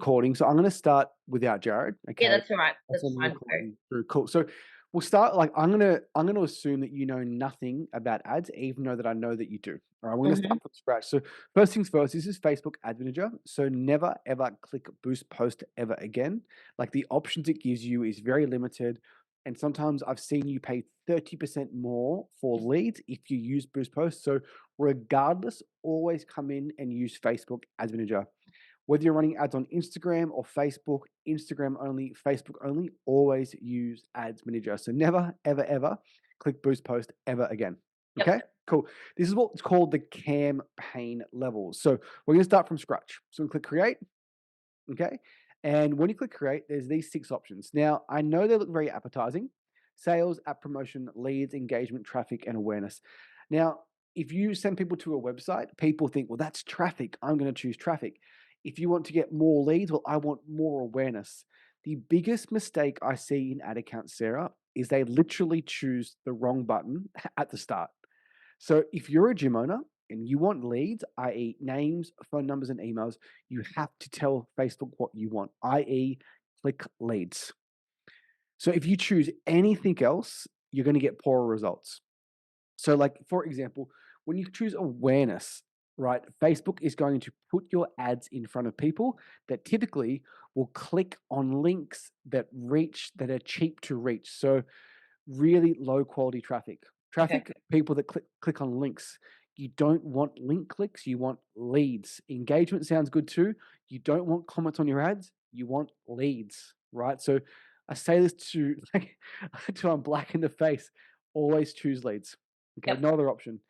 recording. So I'm going to start without Jared. Yeah, Okay. that's all right. That's That's on the fine. Go. recording through. Cool. So we'll start like I'm gonna assume that you know nothing about ads, even though that I know that you do. All right, we're gonna Mhm. start from scratch. So first things first, this is Facebook Ad Manager. So never ever click Boost Post ever again. Like the options it gives you is very limited. And sometimes I've seen you pay 30% more for leads if you use Boost Post. So regardless, always come in and use Facebook Ads Manager. Whether you're running ads on Instagram or Facebook, Instagram only, Facebook only, always use Ads Manager. So never, ever, ever click Boost Post ever again. Yep. Okay, cool. This is what's called the campaign levels. So we're going to start from scratch. So we click Create. Okay. And when you click Create, there's these 6 options. Now, I know they look very appetizing: sales, app promotion, leads, engagement, traffic, and awareness. Now, if you send people to a website, people think, well, that's traffic. I'm going to choose traffic. If you want to get more leads, well, I want more awareness. The biggest mistake I see in ad accounts, Sarah, is they literally choose the wrong button at the start. So if you're a gym owner and you want leads, i.e., names, phone numbers, and emails, you have to tell Facebook what you want, i.e., click leads. So if you choose anything else, you're going to get poorer results. So, like for example, when you choose awareness, right, Facebook is going to put your ads in front of people that typically will click on links that are cheap to reach. So really low quality traffic. Okay. People that click on links. You don't want link clicks, you want leads. Engagement sounds good too. You don't want comments on your ads, you want leads, right? So I say this to like until I'm black in the face. Always choose leads. Okay, Yep. no other option.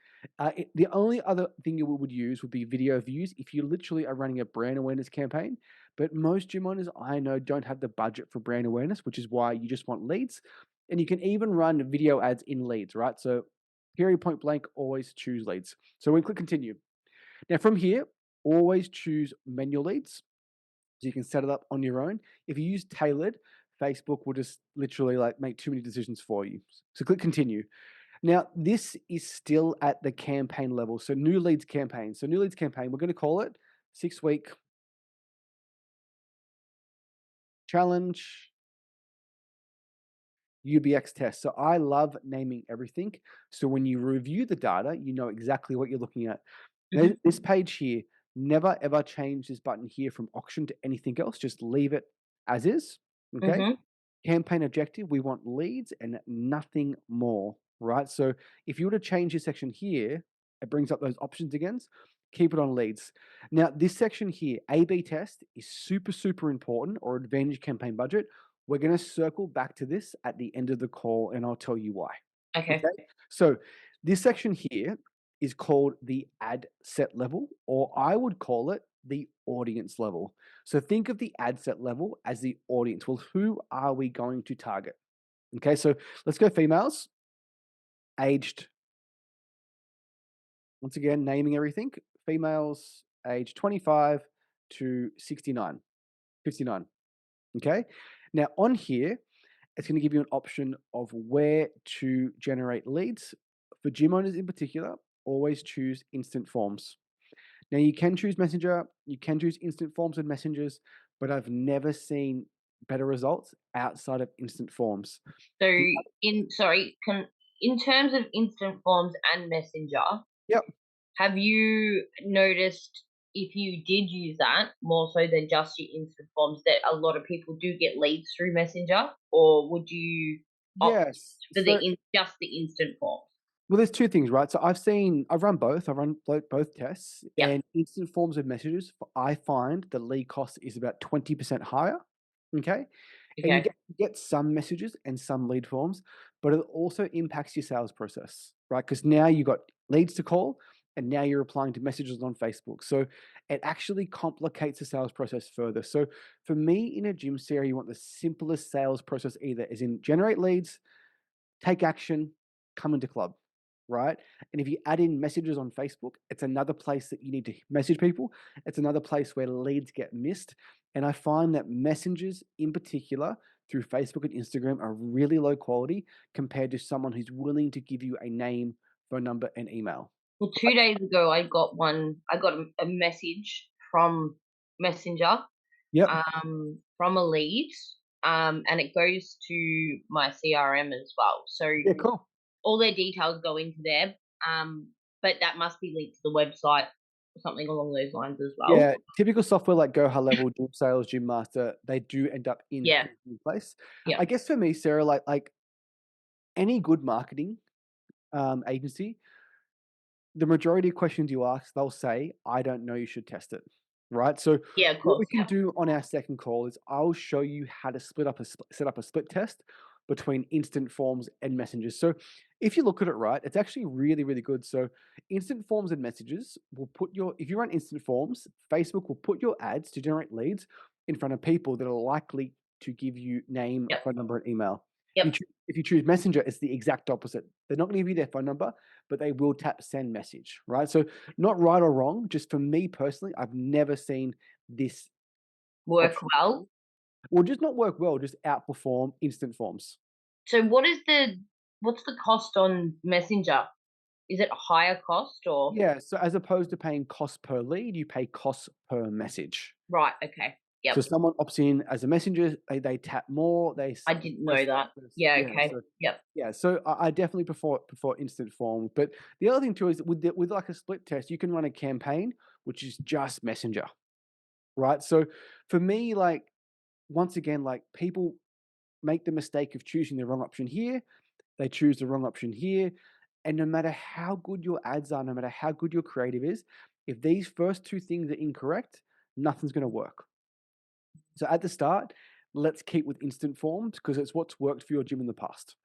The only other thing you would use would be video views if you literally are running a brand awareness campaign. But most gym owners I know don't have the budget for brand awareness, which is why you just want leads. And you can even run video ads in leads, right? So period, point blank, always choose leads. So we click continue. Now from here, always choose manual leads. So you can set it up on your own. If you use tailored, Facebook will just literally like make too many decisions for you. So click continue. Now this is still at the campaign level. So new leads campaign. So new leads campaign, we're going to call it 6-week challenge UBX test. So I love naming everything. So when you review the data, you know exactly what you're looking at. Mhm. This page here, never ever change this button here from auction to anything else. Just leave it as is. Okay. Mhm. Campaign objective, we want leads and nothing more, right? So if you were to change this section here, it brings up those options again. Keep it on leads. Now, this section here, A/B test, is super, super important, or advantage campaign budget. We're going to circle back to this at the end of the call and I'll tell you why. Okay. Okay. So this section here is called the ad set level, or I would call it the audience level. So think of the ad set level as the audience. Well, who are we going to target? Okay, so let's go females, aged, once again, naming everything, females aged 25 to 69, 59. Okay, now on here, it's going to give you an option of where to generate leads. For gym owners in particular, always choose instant forms. Now you can choose Messenger, you can choose instant forms and messengers, but I've never seen better results outside of instant forms. So The in terms of instant forms and Messenger, Yep. have you noticed if you did use that more so than just your instant forms that a lot of people do get leads through Messenger, or would you opt Yes. for So just the instant forms? well, there's 2 things, right? So I've run both. I've run both tests, Yep. and instant forms of messages, I find the lead cost is about 20% higher, okay? And Okay. you get some messages and some lead forms, but it also impacts your sales process, right? Because now you've got leads to call, and now you're applying to messages on Facebook. So it actually complicates the sales process further. So for me, in a gym area, you want the simplest sales process either, as in generate leads, take action, come into club, right? And if you add in messages on Facebook, it's another place that you need to message people. It's another place where leads get missed. And I find that messengers in particular through Facebook and Instagram are really low quality compared to someone who's willing to give you a name, phone number, and email. Well, 2 days ago, I got a message from Messenger, Yep. from a lead, and it goes to my CRM as well. So Yeah, cool. all their details go into there, but that must be linked to the website or something along those lines as well. Yeah, typical software like Go High Level, Gym Sales, Gym Master, they do end up in Yeah, one place. yeah, I guess for me, Sarah, like any good marketing agency, the majority of questions you ask, they'll say, "I don't know, you should test it." Right? So yeah, of what we course, can yeah. do on our second call is I'll show you how to set up a split test between instant forms and messages. So if you look at it right, it's actually really, really good. So instant forms and messages will put your if you run instant forms, Facebook will put your ads to generate leads in front of people that are likely to give you name, Yep, phone number, and email. yep. If you choose Messenger, it's the exact opposite. They're not going to give you their phone number, but they will tap send message, right? So not right or wrong, just for me personally, I've never seen this Work option well. or just not work well, just outperform instant forms. So what's the cost on Messenger? Is it a higher cost or Yeah, so as opposed to paying cost per lead, you pay cost per message. right, okay. So Yep. someone opts in as a messenger, they tap more, I didn't know press that. press Yeah, yeah, okay. so Yep. yeah, so I definitely prefer instant form. But the other thing too is with like a split test, you can run a campaign which is just messenger, right? So for me, like once again, like people make the mistake of choosing the wrong option here, they choose the wrong option here. And no matter how good your ads are, no matter how good your creative is, if these first two things are incorrect, nothing's going to work. So at the start, let's keep with instant forms because it's what's worked for your gym in the past.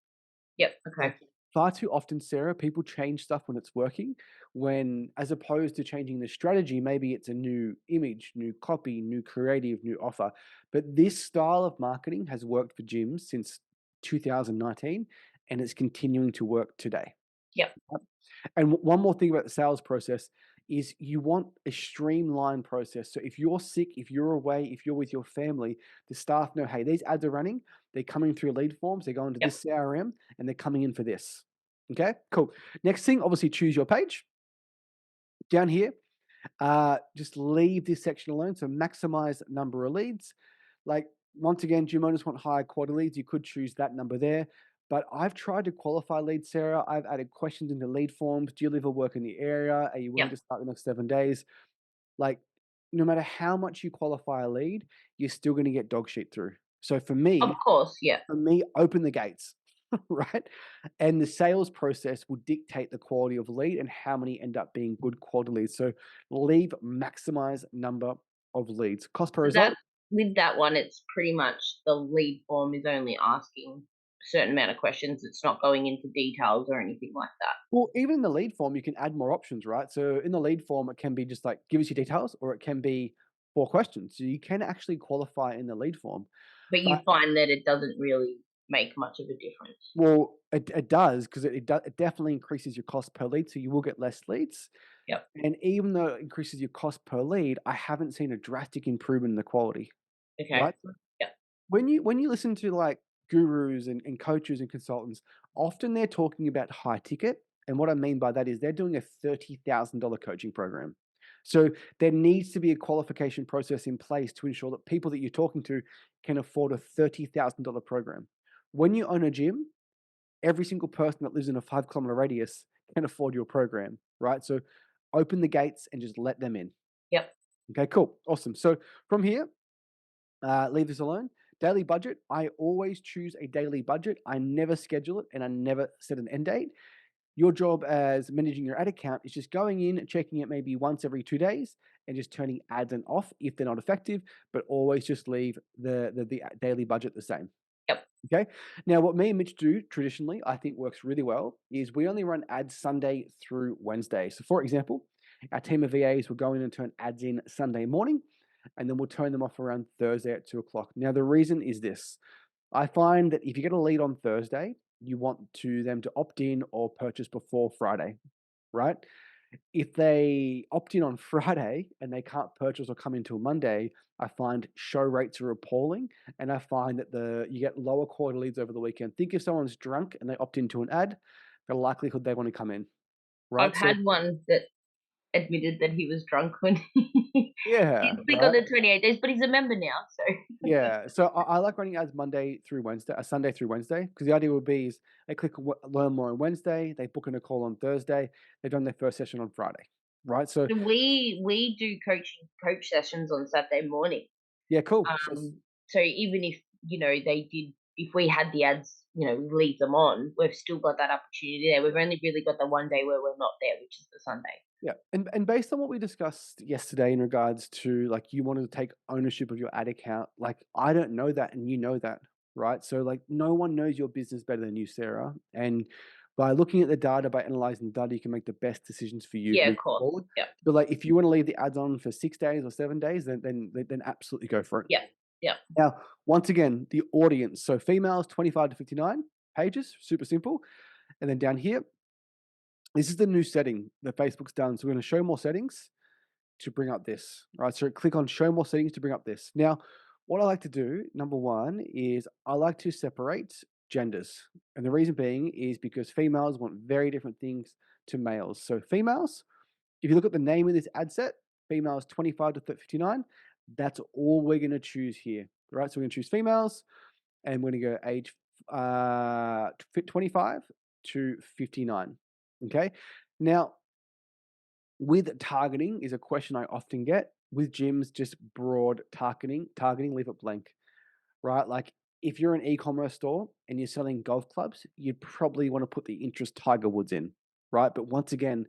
Yep, Okay. okay. Far too often, Sarah, people change stuff when it's working, when as opposed to changing the strategy, maybe it's a new image, new copy, new creative, new offer. But this style of marketing has worked for gyms since 2019 and it's continuing to work today. Yep. And one more thing about the sales process is you want a streamlined process. So if you're sick, if you're away, if you're with your family, the staff know, hey, these ads are running, they're coming through lead forms, they're going to Yep. this CRM, and they're coming in for this. Okay, cool. Next thing, obviously choose your page. Down here, just leave this section alone. So maximize number of leads. Like once again, gym owners want higher quality leads. You could choose that number there. But I've tried to qualify leads, Sarah. I've added questions into lead forms. Do you live or work in the area? Are you willing Yep. to start the next 7 days? Like, no matter how much you qualify a lead, you're still going to get dog shit through. So Of course, yeah. for me, open the gates, right? And the sales process will dictate the quality of lead and how many end up being good quality leads. So leave maximize number of leads. Cost per So that result. with that one, it's pretty much the lead form is only asking a certain amount of questions. It's not going into details or anything like that. Well, even in the lead form, you can add more options, right? So in the lead form, it can be just like give us your details, or it can be 4 questions. So you can actually qualify in the lead form. But you But find that it doesn't really make much of a difference. well, it does because it definitely increases your cost per lead, so you will get less leads. Yep. And even though it increases your cost per lead, I haven't seen a drastic improvement in the quality, Okay. right? So Yep. when you listen to like gurus and coaches and consultants, often they're talking about high ticket. And what I mean by that is they're doing a $30,000 coaching program. So there needs to be a qualification process in place to ensure that people that you're talking to can afford a $30,000 program. When you own a gym, every single person that lives in a 5 kilometer radius can afford your program, right? So open the gates and just let them in. Yep. Okay, cool. Awesome. So from here, leave this alone. Daily budget. I always choose a daily budget. I never schedule it and I never set an end date. Your job as managing your ad account is just going in, checking it maybe once every 2 days, and just turning ads on off if they're not effective. But always just leave the daily budget the same. Yep. Okay. Now, what me and Mitch do traditionally, I think works really well, is we only run ads Sunday through Wednesday. So, for example, our team of VAs will go in and turn ads in Sunday morning, and then we'll turn them off around Thursday at 2 o'clock. Now, the reason is this: I find that if you get a lead on Thursday, you want them to opt in or purchase before Friday, right? If they opt in on Friday and they can't purchase or come until Monday, I find show rates are appalling, and I find that you get lower quality leads over the weekend. Think if someone's drunk and they opt into an ad, the likelihood they want to come in, I've right? So had ones that admitted that he was drunk when he Yeah, did click on right. the 28 days, but he's a member now, so Yeah, so I like running ads Monday through Wednesday, Sunday through Wednesday, because the idea would be is they click on learn more on Wednesday, they book in a call on Thursday, they've done their first session on Friday, right? So we do coach sessions on Saturday morning. yeah, cool. So even if, they did if we had the ads, we leave them on, we've still got that opportunity there. We've only really got the one day where we're not there, which is the Sunday. Yeah, and based on what we discussed yesterday in regards to like you wanted to take ownership of your ad account, like I don't know that and you know that, right? So like no one knows your business better than you, Sarah. And by looking at the data, by analyzing the data, you can make the best decisions for you Yeah, of moving course. forward. Yeah. But like if you want to leave the ads on for 6 days or 7 days, then absolutely go for it. Yeah. Yeah. Now, once again, the audience. So females 25 to 59 pages, super simple. And then down here, this is the new setting that Facebook's done. So we're going to show more settings to bring up this, right? So click on show more settings to bring up this. Now, what I like to do, number one, is I like to separate genders. And the reason being is because females want very different things to males. So females, if you look at the name of this ad set, females 25 to 59, that's all we're going to choose here, right? So we're going to choose females and we're going to go age 25 to 59. Okay. Now, with targeting is a question I often get. With gyms, just broad targeting, leave it blank, right? Like if you're an e-commerce store and you're selling golf clubs, you'd probably want to put the interest Tiger Woods in, right? But once again,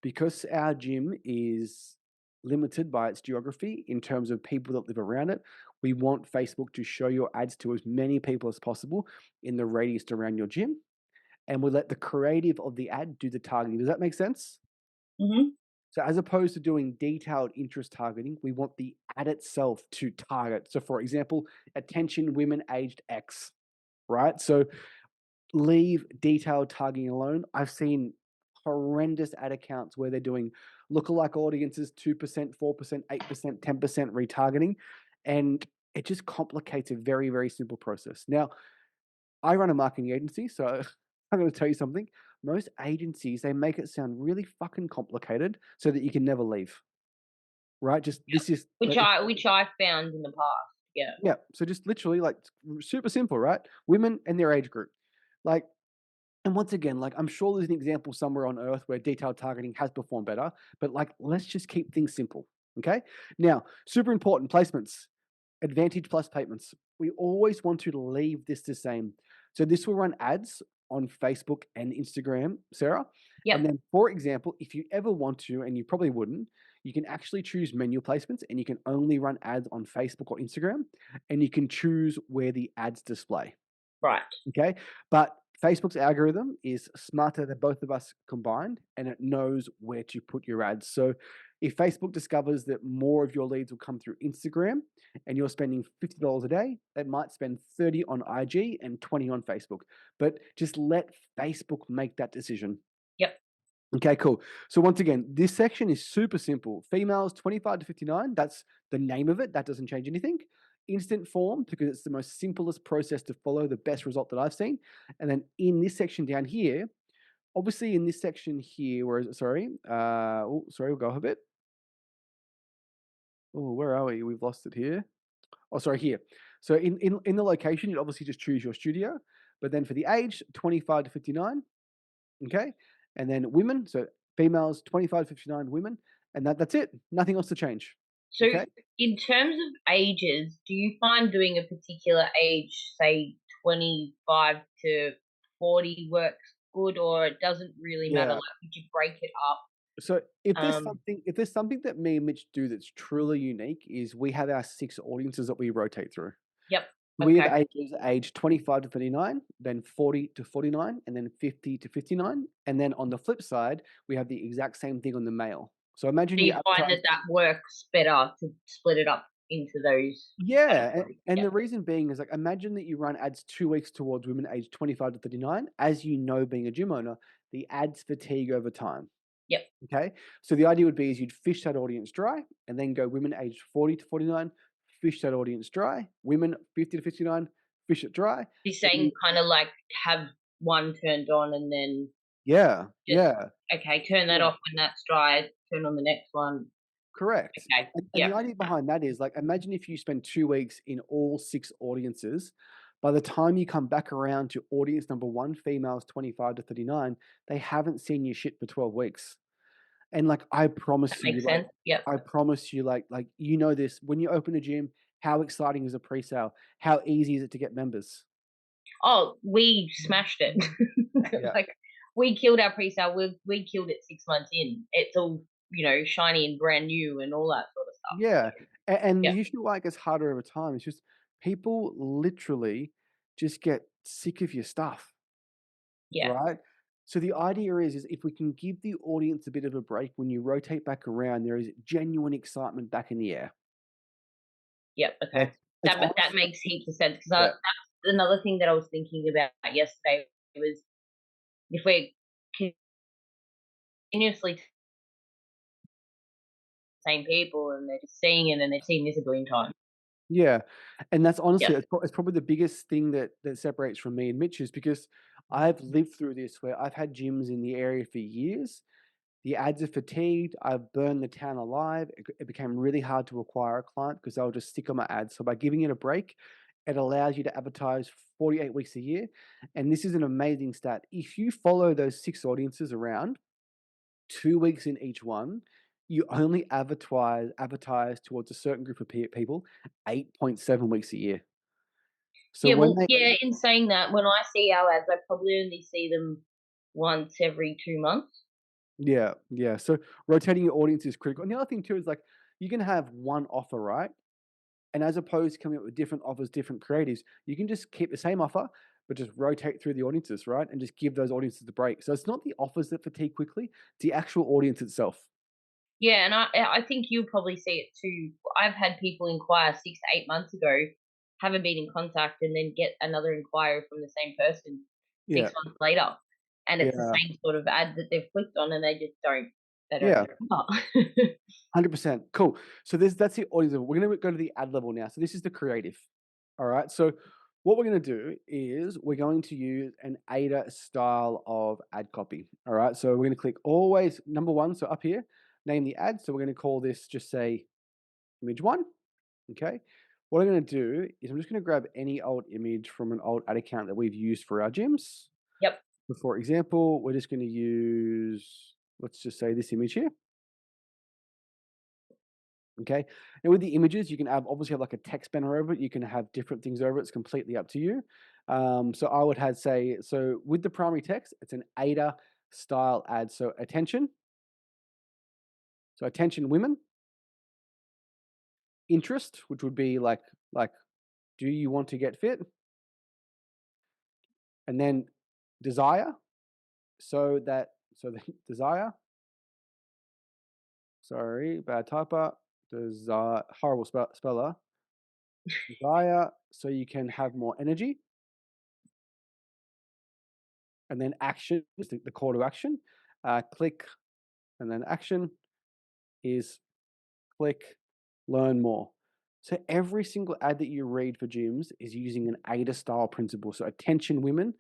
because our gym is limited by its geography in terms of people that live around it, we want Facebook to show your ads to as many people as possible in the radius around your gym. And we let the creative of the ad do the targeting. Does that make sense? Mhm. So as opposed to doing detailed interest targeting, we want the ad itself to target. So for example, attention women aged X, right? So leave detailed targeting alone. I've seen horrendous ad accounts where they're doing lookalike audiences, 2%, 4%, 8%, 10% retargeting. And it just complicates a very, very simple process. Now, I run a marketing agency, so I'm going to tell you something. Most agencies, they make it sound really fucking complicated so that you can never leave, right? Just this is Which like, I found in the past. Yeah. yeah. So just literally like super simple, right? Women and their age group. Like, and once again, like I'm sure there's an example somewhere on earth where detailed targeting has performed better, but like let's just keep things simple. Okay. Now, super important placements. Advantage plus payments. We always want to leave this the same. So this will run ads on Facebook and Instagram, Sarah. Yep. And then, for example, if you ever want to, and you probably wouldn't, you can actually choose menu placements and you can only run ads on Facebook or Instagram and you can choose where the ads display. Right. Okay. But Facebook's algorithm is smarter than both of us combined and it knows where to put your ads. So if Facebook discovers that more of your leads will come through Instagram and you're spending $50 a day, it might spend 30 on IG and 20 on Facebook. But just let Facebook make that decision. Yep. Okay, cool. So once again, this section is super simple. Females 25 to 59, that's the name of it. That doesn't change anything. Instant form, because it's the most simplest process to follow, the best result that I've seen. And then in this section down here, obviously in this section here, where is it? Sorry. Sorry, we'll go a bit. Oh, where are we? We've lost it here. Oh, sorry, here. So in the location, you obviously just choose your studio. But then for the age, 25 to 59, okay? And then women, so females 25 to 59 women, and that's it. Nothing else to change. So, Okay? in terms of ages, do you find doing a particular age, say 25 to 40, works good, or it doesn't really matter? Yeah. Like, would you break it up? So Um, if there's something that me and Mitch do that's truly unique is we have our 6 audiences that we rotate through. yep. We have Okay. ages age 25 to 39, then 40 to 49, and then 50 to 59. And then on the flip side, we have the exact same thing on the male. So imagine So you you find advertise. that that works better to split it up into those Yeah, categories. and Yeah. the reason being is like imagine that you run ads 2 weeks towards women aged 25 to 39. As you know, being a gym owner, the ads fatigue over time. Yep. Okay, so the idea would be is you'd fish that audience dry, and then go women aged 40 to 49, fish that audience dry. Women 50 to 59, fish it dry. You're And saying kind of like have one turned on and then Yeah, Just, yeah, okay, turn that yeah. off when that's dry, turn on the next one. Correct. Okay, And the yep. idea behind that is, like, imagine if you spend 2 weeks in all 6 audiences, by the time you come back around to audience number 1, females 25 to 39, they haven't seen your shit for 12 weeks. And, like, That makes sense. Yep. I promise you, you know this, when you open a gym, how exciting is a presale? How easy is it to get members? Oh, we smashed it. Yeah. Like, we killed our pre-sale. We killed it 6 months in. It's all, shiny and brand new and all that sort of stuff. Yeah, and Yeah, the issue why it gets harder over time is just people literally just get sick of your stuff. yeah, Right? So the idea is if we can give the audience a bit of a break, when you rotate back around, there is genuine excitement back in the air. yep, okay. It's That honestly makes heaps of sense, 'cause yeah, that's another thing that I was thinking about yesterday was if we're continuously same people and they're just seeing it and they've seen this a billion times. yeah, and that's honestly Yep, it's probably the biggest thing that separates from me and Mitch is because I've lived through this where I've had gyms in the area for years. The ads are fatigued. I've burned the town alive. It became really hard to acquire a client because they'll just stick on my ads. So by giving it a break, it allows you to advertise 48 weeks a year. And this is an amazing stat. If you follow those 6 audiences around, 2 weeks in each one, you only advertise towards a certain group of people 8.7 weeks a year. So yeah, when well, they yeah, in saying that, when I see our ads, I probably only see them once every 2 months. yeah, yeah. So rotating your audience is critical. And the other thing too is like you can have one offer, right? And as opposed to coming up with different offers, different creatives, you can just keep the same offer, but just rotate through the audiences, right? And just give those audiences the break. So it's not the offers that fatigue quickly, it's the actual audience itself. Yeah, and I think you'll probably see it too. I've had people inquire 6 to 8 months ago, haven't been in contact, and then get another inquiry from the same person Yeah. 6 months later, and it's the Yeah. same sort of ad that they've clicked on, and they don't Yeah. remember. 100%. Cool. So that's the audience level. We're going to go to the ad level now. So this is the creative. All right. So what we're going to do is we're going to use an ADA style of ad copy. All right. So we're going to click always number 1. So up here, name the ad. So we're going to call this just say image 1. Okay. What I'm going to do is I'm just going to grab any old image from an old ad account that we've used for our gyms. Yep, So for example, we're just going to use, let's just say this image here. Okay. And with the images, you can obviously have like a text banner over it. You can have different things over it. It's completely up to you. So I would have say, so with the primary text, it's an ADA style ad. So attention. So attention women. Interest, which would be like, do you want to get fit? And then desire. So the desire. Sorry, bad typer. Desire, horrible speller. Desire, so you can have more energy. And then action is the call to action. Click, and then action is click, learn more. So every single ad that you read for gyms is using an AIDA style principle. So attention women,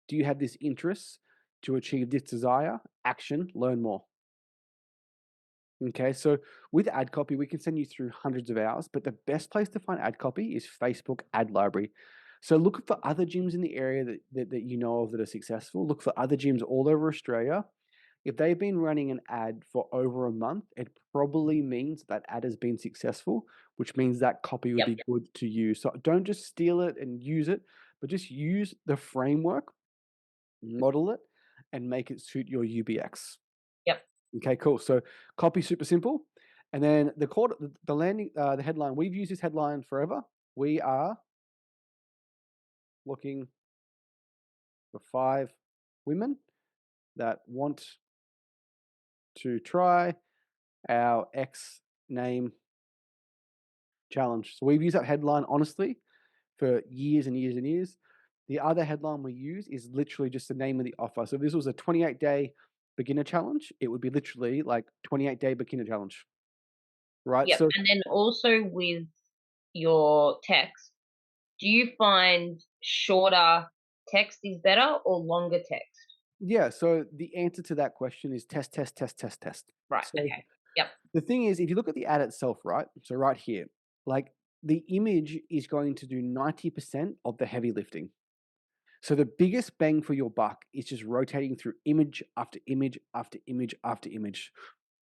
do you have this interest to achieve this desire? Action, learn more. Okay, so with ad copy, we can send you through hundreds of hours, but the best place to find ad copy is Facebook Ad Library. So look for other gyms in the area that you know of that are successful. Look for other gyms all over Australia. If they've been running an ad for over a month, it probably means that ad has been successful, which means that copy would yep, be good to use. So don't just steal it and use it, but just use the framework, model it, and make it suit your UBX. yep. Okay, cool. So copy super simple, and then the landing, the headline. We've used this headline forever. We are looking for 5 women that want to try our X name challenge. So we've used that headline honestly for years and years and years. The other headline we use is literally just the name of the offer. So if this was a 28-day beginner challenge, it would be literally like 28-day beginner challenge, right? Yep, So and then also with your text, do you find shorter text is better or longer text? Yeah, so the answer to that question is test, test, test, test, test. Right, So okay. Yep. the thing is, if you look at the ad itself, right? So right here, like the image is going to do 90% of the heavy lifting. So the biggest bang for your buck is just rotating through image after image after image after image.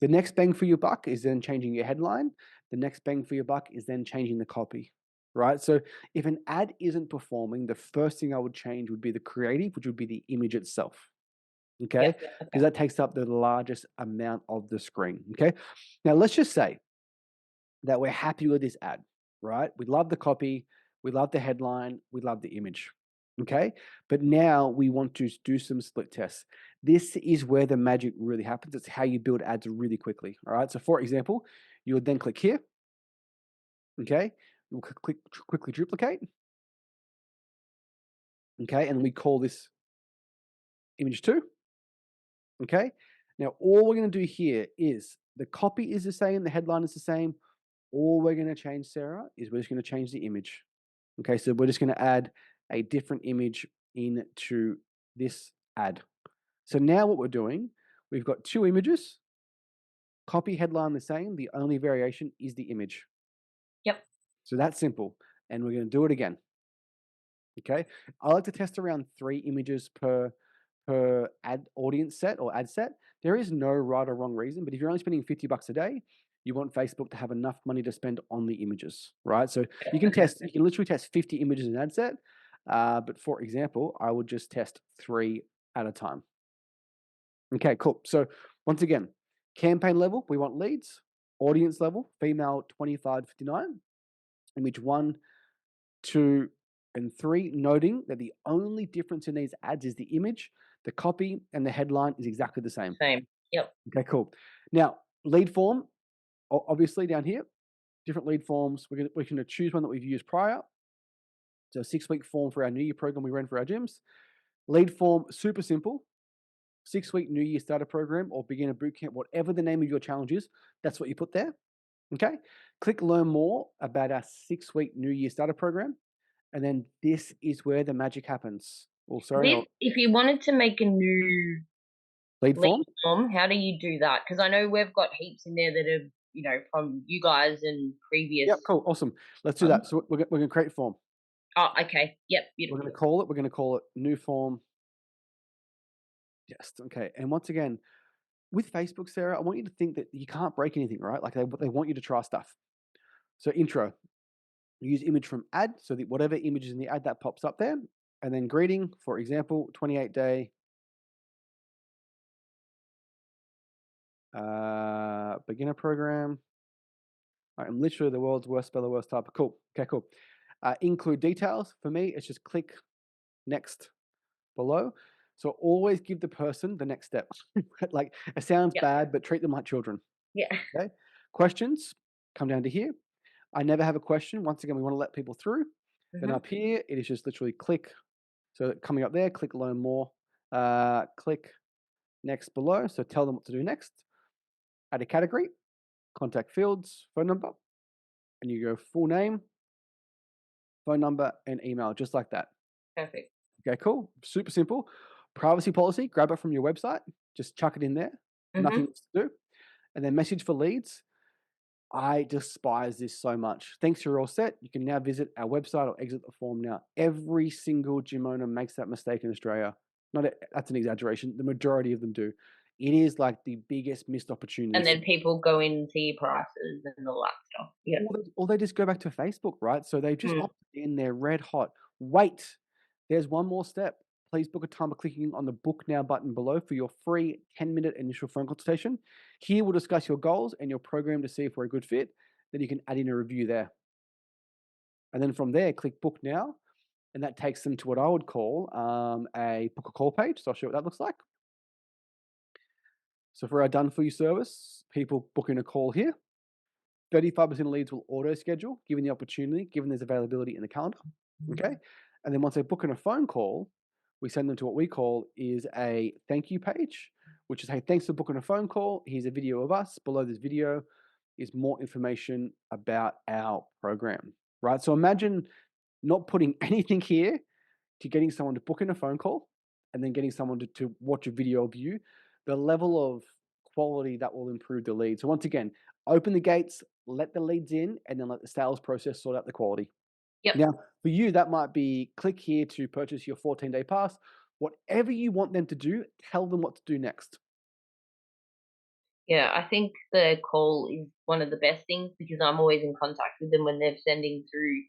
The next bang for your buck is then changing your headline. The next bang for your buck is then changing the copy, right? So if an ad isn't performing, the first thing I would change would be the creative, which would be the image itself. Okay, Yep, yep, because okay. that takes up the largest amount of the screen. Okay, now let's just say that we're happy with this ad, right? We love the copy, we love the headline, we love the image. Okay, but now we want to do some split tests. This is where the magic really happens. It's how you build ads really quickly. All right, so for example, you would then click here. Okay, we'll quickly duplicate. Okay, and we call this image two. Okay, now all we're going to do here is the copy is the same, the headline is the same. All we're going to change, Sarah, is we're just going to change the image. Okay, so we're just going to add a different image into this ad. So now what we're doing, we've got two images, copy, headline the same. The only variation is the image. Yep. So that's simple. And we're going to do it again. Okay, I like to test around 3 images per ad audience set or ad set. There is no right or wrong reason, but if you're only spending $50 a day, you want Facebook to have enough money to spend on the images, right? So Yep, you can okay. test, you can literally test 50 images in an ad set. But for example, I would just test 3 at a time. Okay, cool. So once again, campaign level, we want leads. Audience level, female 25 to 59. Image 1, 2, and 3, noting that the only difference in these ads is the image, the copy, and the headline is exactly the same. Same. Yep. Okay, cool. Now, lead form, obviously down here, different lead forms. We're going to choose one that we've used prior. So, 6-week form for our New Year program we ran for our gyms. Lead form, super simple. 6-week New Year starter program or beginner bootcamp, whatever the name of your challenge is, that's what you put there. Okay. Click learn more about our 6-week New Year starter program. And then this is where the magic happens. Oh, sorry, This if you wanted to make a new lead form. lead form, how do you do that? Because I know we've got heaps in there that are, from you guys and Yep, previous cool, awesome. Let's do that. ones. So we're going to create a form. Oh, okay. Yep, We're beautiful. going to call it new form. Yes. Okay. And once again, with Facebook, Sarah, I want you to think that you can't break anything, right? Like they want you to try stuff. So intro, use image from ad. So that whatever image is in the ad that pops up there. And then greeting, for example, 28-day beginner program. I'm literally the world's worst speller, worst type. Cool. Okay, cool. Include details. For me, it's just click next below. So always give the person the next step. Like it sounds Yep. bad, but treat them like children. Yeah. Okay. Questions come down to here. I never have a question. Once again, we want to let people through. Then Mhm. up here, it is just literally click. So coming up there, click learn more. Click next below. So tell them what to do next. Add a category, contact fields, phone number, and you go full name, phone number, and email, just like that. Perfect. Okay, cool. Super simple. Privacy policy, grab it from your website, just chuck it in there. Nothing Mhm. else to do. And then message for leads. I despise this so much. Thanks, you're all set. You can now visit our website or exit the form now. Every single gym owner makes that mistake in Australia. That's an exaggeration. The majority of them do. It is like the biggest missed opportunity. And then people go in and see your prices and all that stuff. Yep. Or they just go back to Facebook, right? So they've just Mm. opted in, they're red hot. Wait, there's one more step. Please book a time by clicking on the book now button below for your free 10-minute initial phone consultation. Here we'll discuss your goals and your program to see if we're a good fit. Then you can add in a review there. And then from there, click book now. And that takes them to what I would call a book a call page. So I'll show you what that looks like. So for our done for you service, people book in a call here. 35% of leads will auto schedule, given the opportunity, given there's availability in the calendar. Okay. And then once they book in a phone call, we send them to what we call is a thank you page, which is, hey, thanks for booking a phone call. Here's a video of us. Below this video is more information about our program, right? So imagine not putting anything here to getting someone to book in a phone call and then getting someone to watch a video of you, the level of quality that will improve the lead. So once again, open the gates, let the leads in, and then let the sales process sort out the quality. Yep. Now, for you, that might be click here to purchase your 14-day pass. Whatever you want them to do, tell them what to do next. Yeah, I think the call is one of the best things because I'm always in contact with them when they're sending through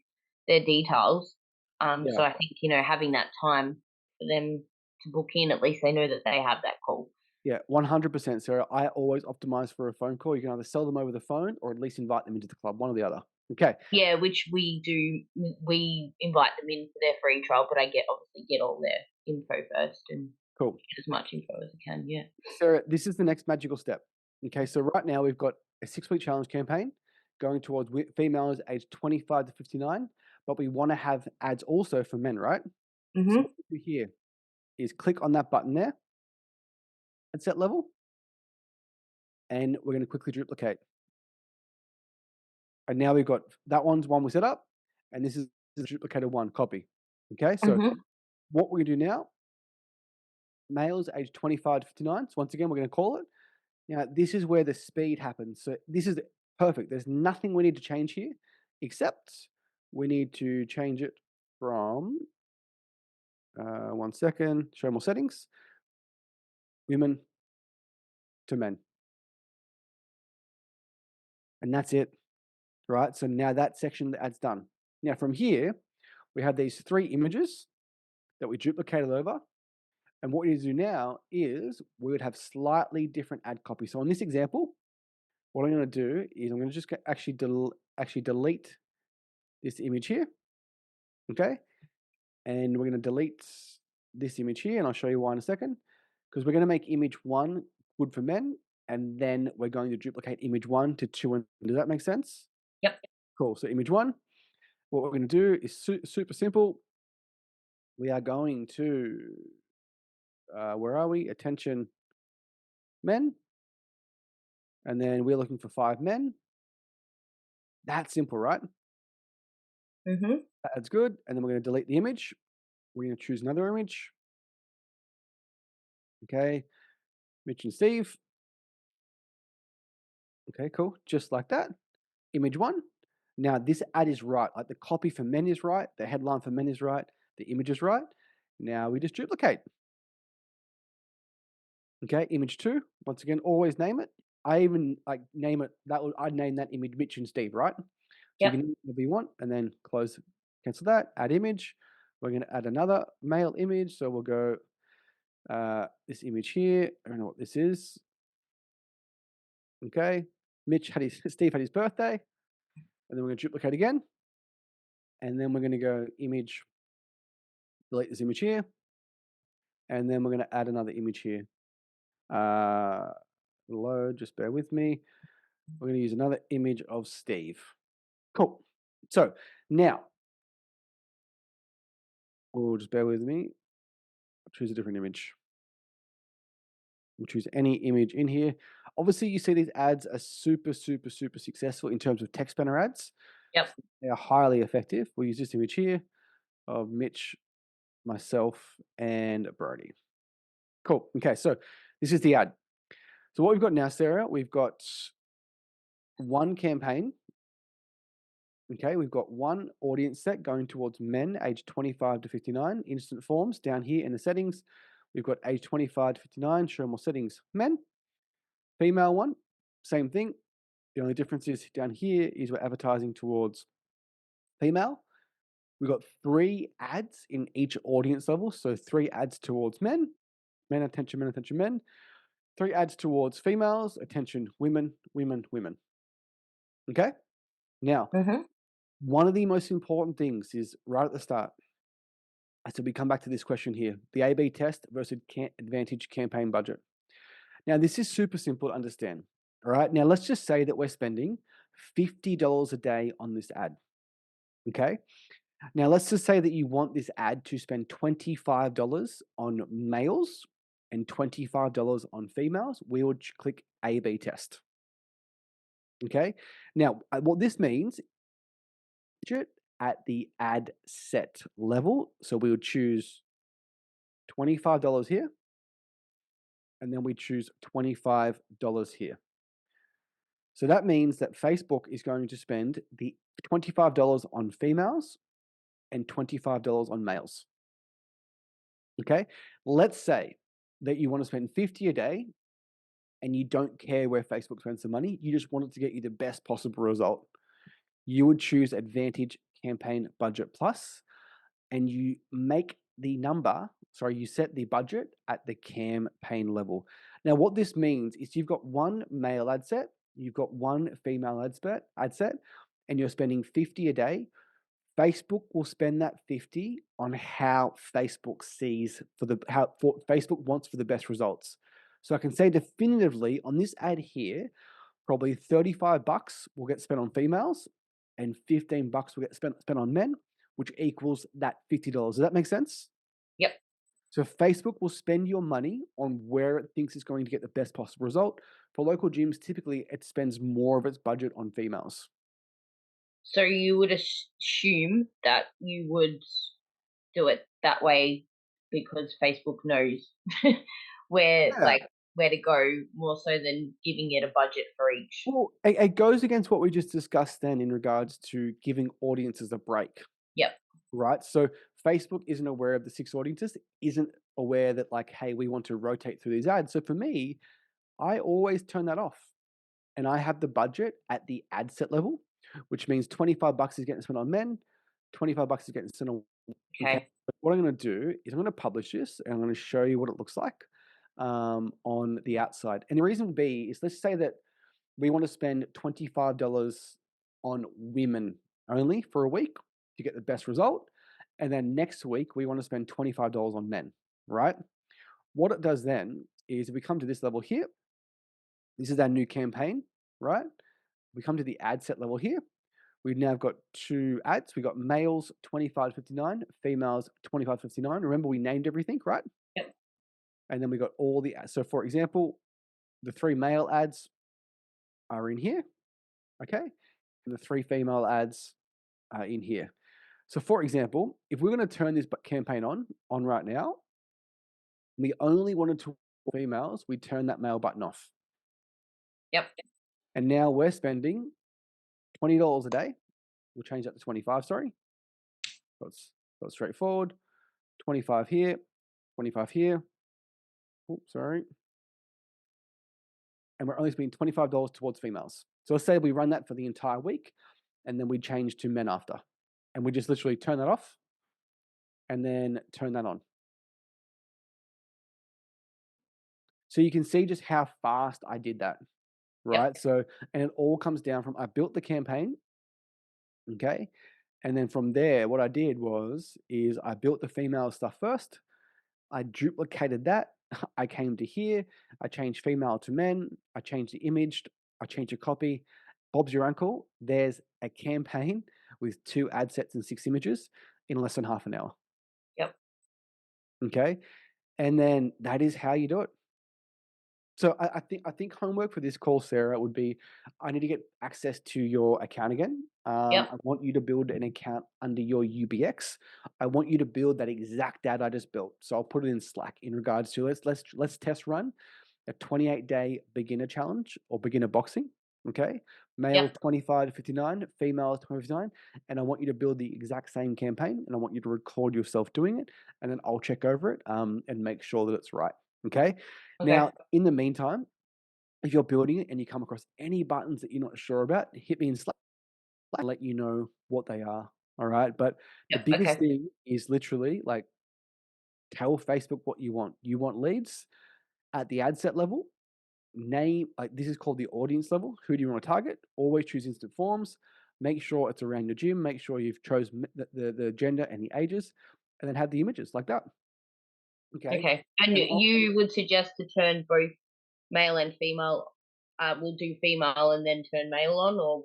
their details. Yeah. So I think, having that time for them to book in, at least they know that they have that call. Yeah, 100%, Sarah. I always optimize for a phone call. You can either sell them over the phone or at least invite them into the club, one or the other. Okay, Yeah, which we do. We invite them in for their free trial, but I obviously get all their info first and cool. get as much info as I can. Yeah. Sarah, this is the next magical step. Okay, so right now we've got a 6-week challenge campaign going towards females aged 25 to 59, but we want to have ads also for men, right? So Mhm. what we do here is click on that button there at set level, and we're going to quickly duplicate. And now we've got that one we set up, and this is the duplicated one copy. Okay, so Mhm. what we're going to do now, males aged 25 to 59. So once again, we're going to call it. Now, this is where the speed happens. So this is perfect. There's nothing we need to change here, except we need to change it from, 1 second, show more settings, women to men. And that's it, right? So now that section, the ad's done. Now from here, we have these 3 images that we duplicated over. And what we need to do now is we would have slightly different ad copy. So in this example, what I'm going to do is I'm going to just actually delete this image here. Okay. And we're going to delete this image here, and I'll show you why in a second. Because we're going to make image 1 good for men, and then we're going to duplicate image 1 to 2. Does that make sense? Yep. Cool. So image 1, what we're going to do is super simple. We are going to, where are we? Attention men. And then we're looking for 5 men. That's simple, right? Mhm. That's good. And then we're going to delete the image. We're going to choose another image. Okay. Mitch and Steve. Okay, cool. Just like that. Image 1. Now this ad is right. Like the copy for men is right. The headline for men is right. The image is right. Now we just duplicate. Okay, image 2. Once again, always name it. I even like name it. I'd name that image Mitch and Steve, right? So you Yep. can name it whatever you want, and then close, cancel that. Add image. We're going to add another male image. So we'll go this image here. I don't know what this is. Okay, Steve had his birthday, and then we're going to duplicate again, and then we're going to go image. Delete this image here, and then we're going to add another image here. Load. Just bear with me. We're going to use another image of Steve. Cool. So now, we'll just bear with me. I'll choose a different image. We'll choose any image in here. Obviously, you see these ads are super successful in terms of text banner ads. Yep. They are highly effective. We'll use this image here of Mitch, myself, and Brody. Cool. Okay, so this is the ad. So what we've got now, Sarah, we've got one campaign. Okay, we've got one audience set going towards men aged 25 to 59, instant forms down here in the settings. We've got age 25 to 59, show more settings, men. Female one, same thing. The only difference is down here is we're advertising towards female. We've got 3 ads in each audience level. So 3 ads towards men, attention, men, attention, men. 3 ads towards females, attention, women, women, women. Okay? Now, Mhm. one of the most important things is right at the start. So we come back to this question here, the A/B test versus advantage campaign budget. Now, this is super simple to understand. All right. Now, let's just say that we're spending $50 a day on this ad. Okay. Now, let's just say that you want this ad to spend $25 on males and $25 on females. We would click A/B test. Okay. Now, what this means, budget at the ad set level. So we would choose $25 here, and then we choose $25 here. So that means that Facebook is going to spend the $25 on females and $25 on males. Okay? Let's say that you want to spend 50 a day and you don't care where Facebook spends the money, you just want it to get you the best possible result. You would choose Advantage Campaign Budget Plus, and you make the number, sorry, you set the budget at the campaign level. Now, what this means is you've got one male ad set, you've got one female ad set, and you're spending 50 a day. Facebook will spend that 50 on how Facebook sees Facebook wants for the best results. So I can say definitively on this ad here, probably $35 will get spent on females and $15 will get spent on men, which equals that $50. Does that make sense? Yep. So Facebook will spend your money on where it thinks it's going to get the best possible result. For local gyms, typically it spends more of its budget on females. So you would assume that you would do it that way because Facebook knows where Yeah. like where to go more so than giving it a budget for each. Well, it goes against what we just discussed then in regards to giving audiences a break, Yep. right? So Facebook isn't aware of the 6 audiences, isn't aware that like, hey, we want to rotate through these ads. So for me, I always turn that off. And I have the budget at the ad set level, which means $25 is getting spent on men, $25 is getting spent on. Okay. Okay. What I'm going to do is I'm going to publish this and I'm going to show you what it looks like on the outside. And the reason would be is let's say that we want to spend $25 on women only for a week to get the best result. And then next week, we want to spend $25 on men, right? What it does then is if we come to this level here, this is our new campaign, right? We come to the ad set level here. We've now got 2 ads. We got males 25.59, females 25.59. Remember, we named everything, right? Yep. And then we got all the ads. So, for example, the 3 male ads are in here, okay? And the 3 female ads are in here. So, for example, if we're going to turn this campaign on right now, we only wanted to females, we turn that male button off. Yep. And now we're spending $20 a day. We'll change that to 25, sorry. So it's straightforward. 25 here, 25 here. Oops, sorry. And we're only spending $25 towards females. So let's say we run that for the entire week, and then we change to men after. And we just literally turn that off and then turn that on. So you can see just how fast I did that, right? Yep. So, and it all comes down from I built the campaign, okay? And then from there, what I did is I built the female stuff first. I duplicated that. I came to here. I changed female to men. I changed the image. I changed the copy. Bob's your uncle. There's a campaign with 2 ad sets and 6 images in less than half an hour. Yep. Okay. And then that is how you do it. So I think homework for this call, Sarah, would be I need to get access to your account again. Yep. I want you to build an account under your UBX. I want you to build that exact ad I just built. So I'll put it in Slack in regards to let's test run a 28-day beginner challenge or beginner boxing. Okay, male Yep. 25 to 59, female 20 to 59, and I want you to build the exact same campaign, and I want you to record yourself doing it, and then I'll check over it and make sure that it's right. Okay. Okay. Now, in the meantime, if you're building it and you come across any buttons that you're not sure about, hit me in Slack and let you know what they are. All right. But the Yep. biggest Okay. thing is literally like tell Facebook what you want. You want leads at the ad set level. Name, like this is called the audience level. Who do you want to target? Always choose instant forms. Make sure it's around your gym. Make sure you've chosen the gender and the ages, and then have the images like that. Okay. Okay. And And you would suggest to turn both male and female, we'll do female and then turn male on, or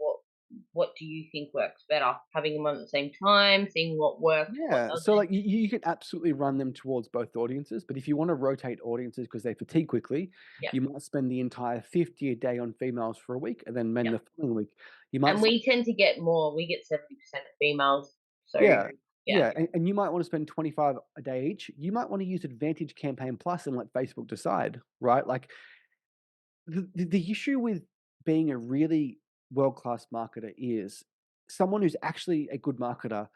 what do you think works better? Having them on at the same time, seeing what works, what yeah, so doesn't? like you can absolutely run them towards both audiences, but if you want to rotate audiences because they fatigue quickly, Yeah. you might spend the entire 50 a day on females for a week and then men Yeah. the following week. You might, And we tend to get more, we get 70% of females. So yeah. Yeah. and you might want to spend 25 a day each. You might want to use Advantage Campaign Plus and let Facebook decide, right? Like the issue with being a really world-class marketer is someone who's actually a good marketer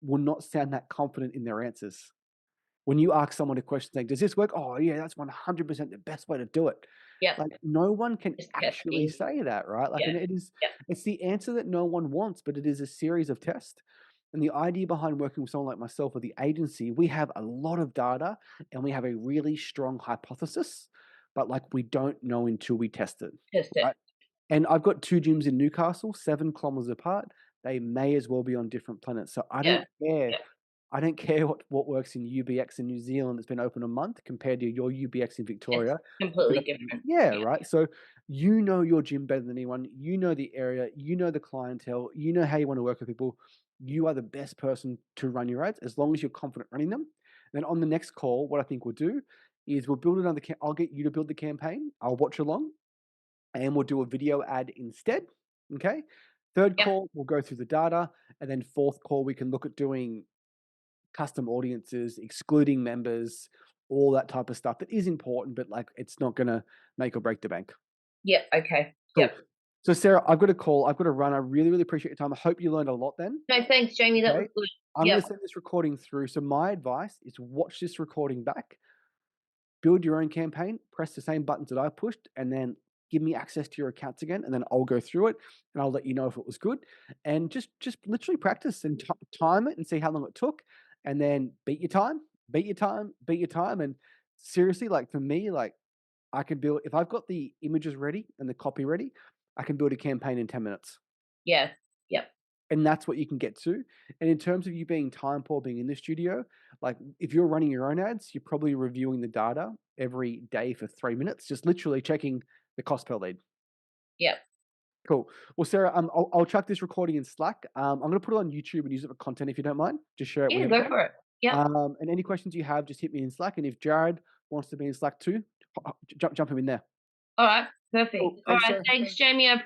will not sound that confident in their answers. When you ask someone a question saying, "Does this work?" "Oh, yeah, that's 100% the best way to do it." Yep. Like, no one can Just actually testing. say that, right? Like, Yeah. and Yep. it's the answer that no one wants, but it is a series of tests. And the idea behind working with someone like myself or the agency, we have a lot of data and we have a really strong hypothesis, but, like, we don't know until we test it, Test it. right? And I've got 2 gyms in Newcastle, 7 kilometers apart. They may as well be on different planets. So Yeah. Yep. I don't care what works in UBX in New Zealand that's been open a month compared to your UBX in It's Victoria. completely different. Yeah, Yeah. right? So, you know your gym better than anyone, you know the area, you know the clientele, you know how you wanna work with people. You are the best person to run your ads as long as you're confident running them. Then on the next call, what I think we'll do is we'll build another I'll get you to build the campaign, I'll watch along, and we'll do a video ad instead, okay? Third Yep. call, we'll go through the data, and then fourth call, we can look at doing custom audiences, excluding members, all that type of stuff that is important, but, like, it's not gonna make or break the bank. Yep. Okay. Cool. Yep. So, Sarah, I've got a call, I've got to run. I really, really appreciate your time. I hope you learned a lot then, No, thanks, Jamie. That was okay? good. I'm gonna Yep. send this recording through. So my advice is watch this recording back, build your own campaign, press the same buttons that I pushed, and then give me access to your accounts again, and then I'll go through it, and I'll let you know if it was good. And just literally practice and time it and see how long it took, and then beat your time, beat your time, beat your time. And seriously, like for me, like I can build if I've got the images ready and the copy ready, I can build a campaign in 10 minutes. Yeah. Yep. And that's what you can get to. And in terms of you being time poor, being in the studio, like if you're running your own ads, you're probably reviewing the data every day for 3 minutes, just literally checking the cost per lead. Yep. Cool. Well, Sarah, I'll chuck this recording in Slack. I'm going to put it on YouTube and use it for content if you don't mind. Just share it Yeah. whenever. Go for it. Yep. And any questions you have, just hit me in Slack. And if Jared wants to be in Slack too, jump him in there. All right. Cool. Perfect. All Thanks, right. Sarah. Thanks, Jamie. I